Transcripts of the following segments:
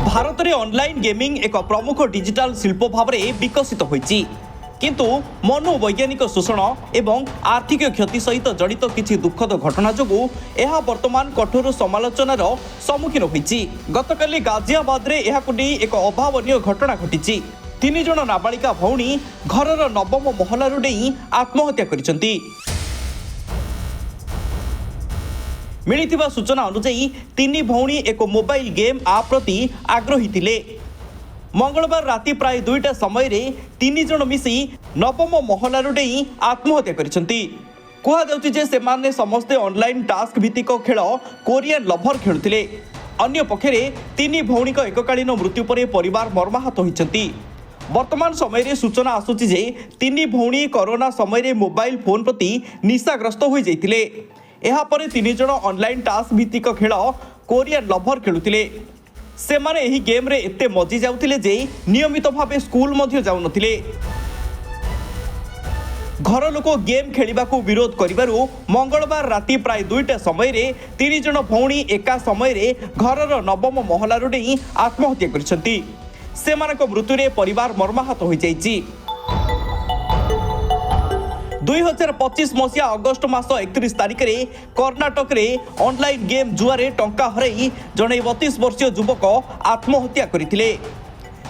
भारत में online gaming एक प्रमुख डिजिटल शिल्प भाव में विकसित होइछि किंतु मनोवैज्ञानिक शोषण एवं आर्थिक क्षति सहित जड़ित किछि दुखद घटना जोगु यह वर्तमान कठोर समालोचनार सम्मुखीन होइछि। गतकाली गाजियाबाद रे एहाकु नै एक अभावनीय घटना घटिछि। 3 जण नाबालिका भौणी घरर नवम महलारू डेई आत्महत्या करिसंती। मिलिथिबा सूचना अनुसार 3 भौणी एक मोबाइल गेम आप प्रति आग्रही थिले। मंगलवार राति प्राय 2टा समय 3 जण मिसी नवम महलारू डेई आत्महत्या करिसंती। कुहा जाउछि जे सेमाने समस्ते ऑनलाइन टास्क भित्तिक खेल कोरियन लभर खेलुथिले। अन्य पक्षरे 3 भौणी एककालीन मृत्यु पर परिवार मर्माहत होइछंती। वर्तमान समय सूचना आसुछि जे 3 भौणी कोरोना समय मोबाइल फोन प्रति निशाग्रस्त हो जाइतिले। एहा परे 3 जण ऑनलाइन टास्क भित्तिक खेल कोरियन लभर खेलुथिले। सेमाने एही गेम रे एते मजी जाउथिले जे नियमित भावे स्कूल मध्य जाउ नथिले। घर लोक गेम खेलिबाकू विरोध करिबारु मंगलवार राति प्राय 2टा समय 3 जण भौणी एका समय घरर नवम महलारू डेई आत्महत्या करिसंती। सेमानक मृत्युरे परिवार मर्माहत हो जाइछि। 2025 मसीहा अगस्ट मास 31 तारिख रे कर्नाटक रे ऑनलाइन गेम जुआरे टंका हरई जणे 32 वर्षीय युवक आत्महत्या करिथिले।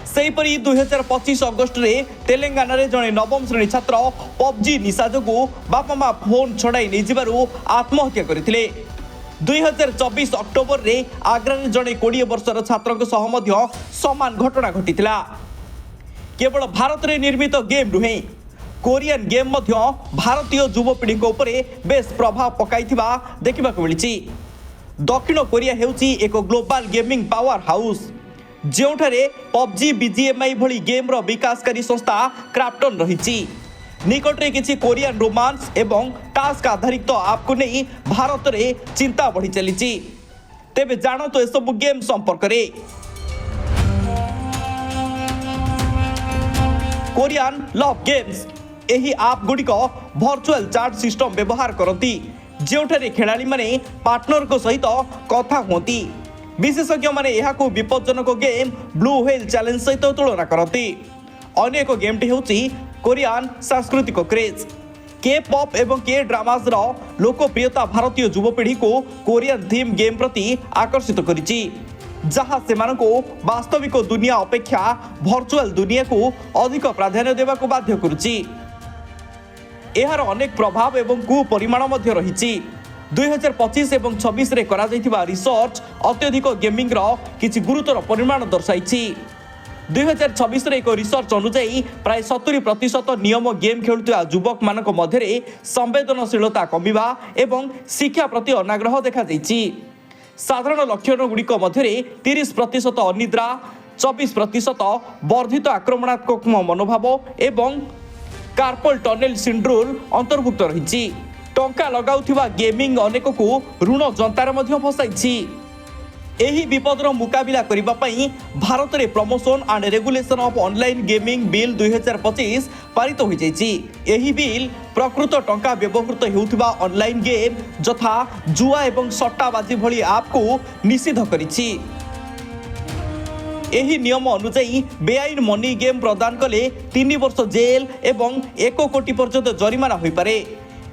सेहीपरि 2025 अगस्ट रे तेलंगाना रे जणे नवम श्रेणी छात्र पबजी निशा जोगु बापा माँ फोन छड़ाई नहीं जिबारु आत्महत्या करिथिले। 2024 अक्टोबर रे आग्रा रे जणे 20 वर्षर छात्रक सह मध्य समान घटना घटिथिला। केवल भारत रे निर्मित गेम रुहे कोरियन गेम मध्य भारतीय युवपीढ़ी उपरे बेस प्रभाव पकाइथिबा देखिबाक मिलिछि। दक्षिण कोरिया हेउछि एक ग्लोबल गेमिंग पावर हाउस जेउठारे पबजी बीजीएमआई भली गेम रो विकासकारी संस्था क्राफ्टन रहिछि। निकटरे किछि कोरियन रोमांस एवं टास्क आधारित आप को नहीं भारत रे चिंता बढ़ी चलिछि। तेबे जानो तो एसबु गेम संपर्क रे। कोरियन लव गेम्स एही आप गुड़िक भर्चुआल चाट सिस्टम व्यवहार करती जेउठारे खेलाड़ी माने पार्टनर को सहित कथा होती। विशेषज्ञ माने एहाकु विपज्जनक गेम ब्लू व्हेल चैलेंज सहित तुलना करती। अन्य एक गेमटी हेउछि कोरियन सांस्कृतिक क्रेज। के पॉप एवं के ड्रामाज रो लोकप्रियता भारतीय युवपीढ़ी को कोरियन थीम गेम प्रति आकर्षित करिछि जहाँ सेमानको वास्तविक दुनिया अपेक्षा भर्चुआल दुनिया को अधिक प्राधान्य देवाक बाध्य करुछि। एहार अनेक प्रभाव एवं कुपरिमाण मध्य रहिछि। 2025 एवं 26 रे करा जाइथिबा रिसर्च अत्यधिक गेमिंग रो किछि गुरुतर परिमाण दर्शाइछि। 2026 रे एक रिसर्च अनुसार प्राय 70% नियम गेम खेलुଥିବା युवक मानक मध्यरे संवेदनशीलता कमिबा एवं शिक्षा प्रति अनाग्रह देखा जाइछि। साधारण लक्षण गुड़िक मध्य 30% अनिद्रा, 24% वर्धित आक्रमणात्मक मनोभाव एवं कार्पल टनेल सिंड्रोम अंतर्भुक्त रही। टंका लगाउथिबा गेमिंग अनेक को ऋण जंतार मध्य फसाइछि। एही विपदर मुकाबिला करिबा पई भारत रे promotion and regulation of online gaming bill 2025 पारित हो जाइछि। एही बिल प्रकृत टंका व्यवहृत हेउथिबा ऑनलाइन गेम जथा जुआ एवं सट्टाबाजी भली आप को निषिद्ध करिछि। एही नियम अनुसार बेआईन मनी गेम प्रदान कले 3 वर्ष जेल एवं 1 कोटी पर्यंत जरिमाना होई पारे।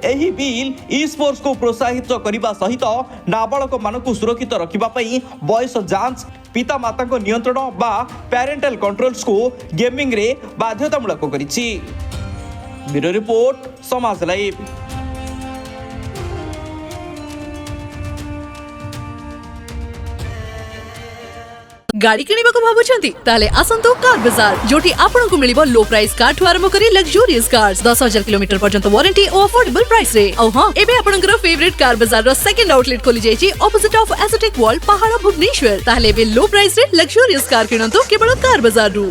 एही बिल ई स्पोर्ट्स को प्रोत्साहित करने सहित नाबालक मानक सुरक्षित रखिबा पई बयस जांच पिता माता को नियंत्रण बा पेरेंटल कंट्रोल्स को गेमिंग रे बाध्यतामूलक करिछि। ब्यूरो रिपोर्ट समाज लाइव। गाड़ी किनिबाको भाबुछंती ताले आसंतो कार बाजार जोटी आपनको मिलिबो लो प्राइस कार ठु आरंभ करी लग्जरियस कार्स 10,000 किलोमीटर पर्यंत वारंटी और अफोर्डेबल प्राइस रे। औ हां एबे आपनकर फेवरेट कार बाजार रो सेकंड आउटलेट खोली जायछि ऑपोजिट ऑफ एस्थेटिक वर्ल्ड पहाड़ भुवनेश्वर। ताले एबे लो प्राइस रे लग्जरियस कार किनंतो केवल कार बाजार रु।